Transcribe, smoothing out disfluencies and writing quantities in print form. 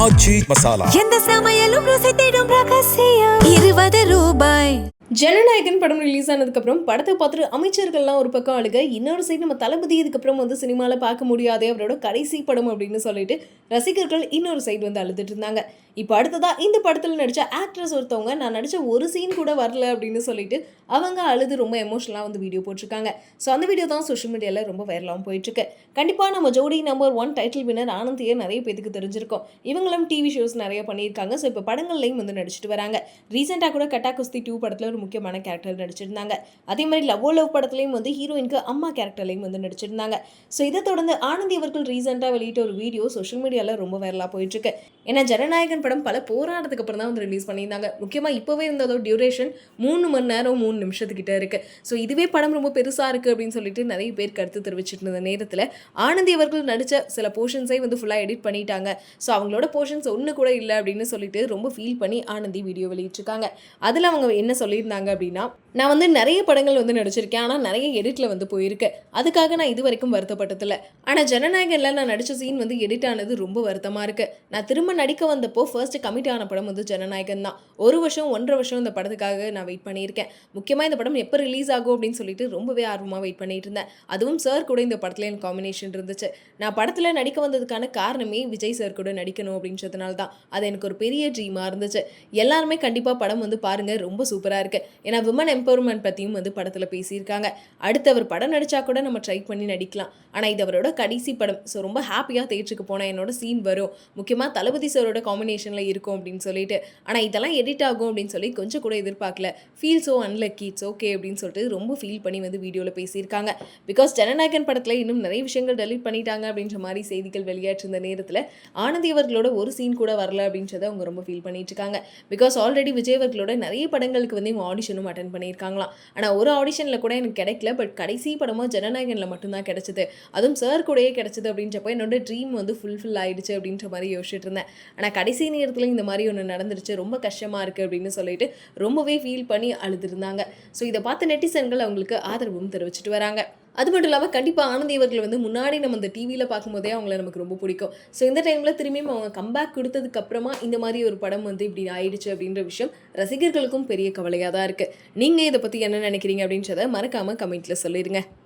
ஆச்சி மசாலா. எந்த சமையலும் ருசி தேடும் ரகசியம் 20 ரூபாய். ஜனநாயகன் படம் ரிலீஸ் ஆனதுக்கப்புறம் படத்தை பார்த்துட்டு அமைச்சர்கள்லாம் ஒரு பக்கம் அழுக, இன்னொரு சைடு நம்ம தளபதி இதுக்கப்புறம் வந்து சினிமாவில் பார்க்க முடியாதே, அவரோட கடைசி படம் அப்படின்னு சொல்லிட்டு ரசிகர்கள் இன்னொரு சைடு வந்து அழுதுட்டு இருந்தாங்க. இப்போ அடுத்ததாக இந்த படத்தில் நடித்த ஆக்ட்ரஸ் ஒருத்தவங்க, நான் நடித்த ஒரு சீன் கூட வரல அப்படின்னு சொல்லிட்டு அவங்க அழுது ரொம்ப எமோஷனலாக வந்து வீடியோ போட்டிருக்காங்க. ஸோ அந்த வீடியோ தான் சோஷியல் மீடியாவில் ரொம்ப வைரலாகவும் போயிட்டுருக்கு. கண்டிப்பாக நம்ம ஜோடி நம்பர் 1 டைட்டில் வினர் ஆனந்தியை நிறைய பேருக்கு தெரிஞ்சிருக்கும். இவங்களும் டிவி ஷோஸ் நிறைய பண்ணியிருக்காங்க. ஸோ இப்போ படங்கள்லையும் வந்து நடிச்சிட்டு வராங்க. ரீசெண்டாக கூட கட்டா குஸ்தி 2 படத்தில் ஒரு முக்கியமான கேரக்டர் நடிச்சிருந்தாங்க. அதே மாதிரி லவ் படத்துலையும் வந்து ஹீரோயினுக்கு அம்மா கேரக்டர்லையும் வந்து நடிச்சிருந்தாங்க. ஸோ இதை தொடர்ந்து ஆனந்தி அவர்கள் ரீசெண்டாக வெளியிட்ட ஒரு வீடியோ சோஷியல் மீடியாவில் ரொம்ப வைரலாக போயிட்டுருக்கு. ஏன்னா ஜனநாயகன் படம் பல போராட்டத்துக்கு அப்புறம் தான் வந்து ரிலீஸ் பண்ணியிருந்தாங்க. முக்கியமாக இப்போவே இருந்ததோ டியூரேஷன் 3 மணி நேரம் 3 நிமிஷத்துக்கிட்ட இருக்குது. ஸோ இதுவே படம் ரொம்ப பெருசாக இருக்குது அப்படின்னு சொல்லிட்டு நிறைய பேர் கருத்து தெரிவிச்சிட்டு இருந்த நேரத்தில் ஆனந்தி அவர்கள் நடித்த சில போர்ஷன்ஸை வந்து ஃபுல்லாக எடிட் பண்ணிட்டாங்க. ஸோ அவங்களோட போர்ஷன்ஸ் ஒன்று கூட இல்லை அப்படின்னு சொல்லிட்டு ரொம்ப ஃபீல் பண்ணி ஆனந்தி வீடியோ வெளியிட்டிருக்காங்க. அதில் அவங்க என்ன சொல்லியிருந்தாங்க அப்படின்னா, நான் வந்து நிறைய படங்கள் வந்து நடிச்சிருக்கேன், ஆனால் நிறைய எடிட்டில் வந்து போயிருக்கு. அதுக்காக நான் இது வரைக்கும் வருத்தப்பட்டதில்லை. ஆனால் ஜனநாயகனில் நான் நடித்த சீன் வந்து எடிட் ஆனது ரொம்ப வருத்தமாக இருக்குது. நான் திரும்ப நடிக்க வந்தப்போ ஃபர்ஸ்ட் கமிட் ஆன படம் வந்து ஜனநாயகன் தான். 1 வருஷம் 1.5 வருஷம் இந்த படத்துக்காக நான் வெயிட் பண்ணியிருக்கேன். முக்கியமாக இந்த படம் எப்போ ரிலீஸ் ஆகும் அப்படின்னு சொல்லிட்டு ரொம்பவே ஆர்வமாக வெயிட் பண்ணிட்டு இருந்தேன். அதுவும் சார் கூட இந்த படத்தில் எனக்கு காம்பினேஷன் இருந்துச்சு. நான் படத்தில் நடிக்க வந்ததுக்கான காரணமே விஜய் சார் கூட நடிக்கணும் அப்படின்றதுனால தான். அது எனக்கு ஒரு பெரிய ட்ரீமாக இருந்துச்சு. எல்லாருமே கண்டிப்பாக படம் வந்து பாருங்கள், ரொம்ப சூப்பராக இருக்குது. ஏன்னா விமன் எம்பவர்மெண்ட் பற்றியும் வந்து படத்தில் பேசியிருக்காங்க. அடுத்து அவர் படம் நடித்தா கூட நம்ம ட்ரை பண்ணி நடிக்கலாம். ஆனால் இது அவரோட கடைசி படம். ஸோ ரொம்ப ஹாப்பியாக தேட்டருக்கு போனால் என்னோட சீன் வரும், முக்கியமாக தளபதி சாரோட காம்பினேஷனில் இருக்கும் அப்படின்னு சொல்லிட்டு. ஆனால் இதெல்லாம் எடிட் ஆகும் அப்படின்னு சொல்லி கொஞ்சம் கூட எதிர்பார்க்கல. Feel so unlucky, it's okay அப்படின்னு சொல்லிட்டு ரொம்ப ஃபீல் பண்ணி வந்து வீடியோவில் பேசியிருக்காங்க. பிகாஸ் ஜனநாயகன் படத்தில் இன்னும் நிறைய விஷயங்கள் டெலீட் பண்ணிட்டாங்க அப்படின்ற மாதிரி செய்திகள் வெளியாற்றிருந்த நேரத்தில் ஆனந்தி அவர்களோட ஒரு சீன் கூட வரல அப்படின்றத அவங்க ரொம்ப ஃபீல் பண்ணிட்டு இருக்காங்க. பிகாஸ் ஆல்ரெடி விஜய் அவர்களோட நிறைய படங்களுக்கு வந்து இவங்க ஆடிஷனும் அட்டன் பண்ணியிருக்காங்களாம். ஆனால் ஒரு ஆடிஷனில் கூட எனக்கு கிடைக்கல, பட் கடைசி படமாக ஜனநாயகனில் மட்டும்தான் கிடைச்சது. அதுவும் சார் கூடயே கிடைச்சது அப்படின்றப்போ என்னோட ட்ரீம் வந்து ஃபுல்ஃபில் ஆயிடுச்சு அப்படின்ற மாதிரி யோசிச்சுட்டு இருந்தேன். ஆனால் கடைசி நேரத்தில் இந்த மாதிரி ஒன்று நடந்துருச்சு, ரொம்ப கஷ்டமாக இருக்குது அப்படின்னு சொல்லிட்டு ரொம்பவே ஃபீல் பண்ணி அழுதுருந்தாங்க. ஸோ இதை பார்த்து நெட்டிசன்கள் அவங்களுக்கு ஆதரவும் தெரிவிச்சிட்டு வராங்க. அது மட்டும் இல்லாமல் கண்டிப்பாக ஆனந்தி அவர்கள் வந்து முன்னாடி நம்ம இந்த டிவியில் பார்க்கும்போதே அவங்கள நமக்கு ரொம்ப பிடிக்கும். ஸோ இந்த டைமில் திரும்பியும் அவங்க கம்பேக் கொடுத்ததுக்கு அப்புறமா இந்த மாதிரி ஒரு படம் வந்து இப்படி ஆயிடுச்சு அப்படின்ற விஷயம் ரசிகர்களுக்கும் பெரிய கவலையாக தான் இருக்குது. நீங்கள் இதை பற்றி என்ன நினைக்கிறீங்க அப்படின்றத மறக்காமல் கமெண்ட்டில் சொல்லிடுங்க.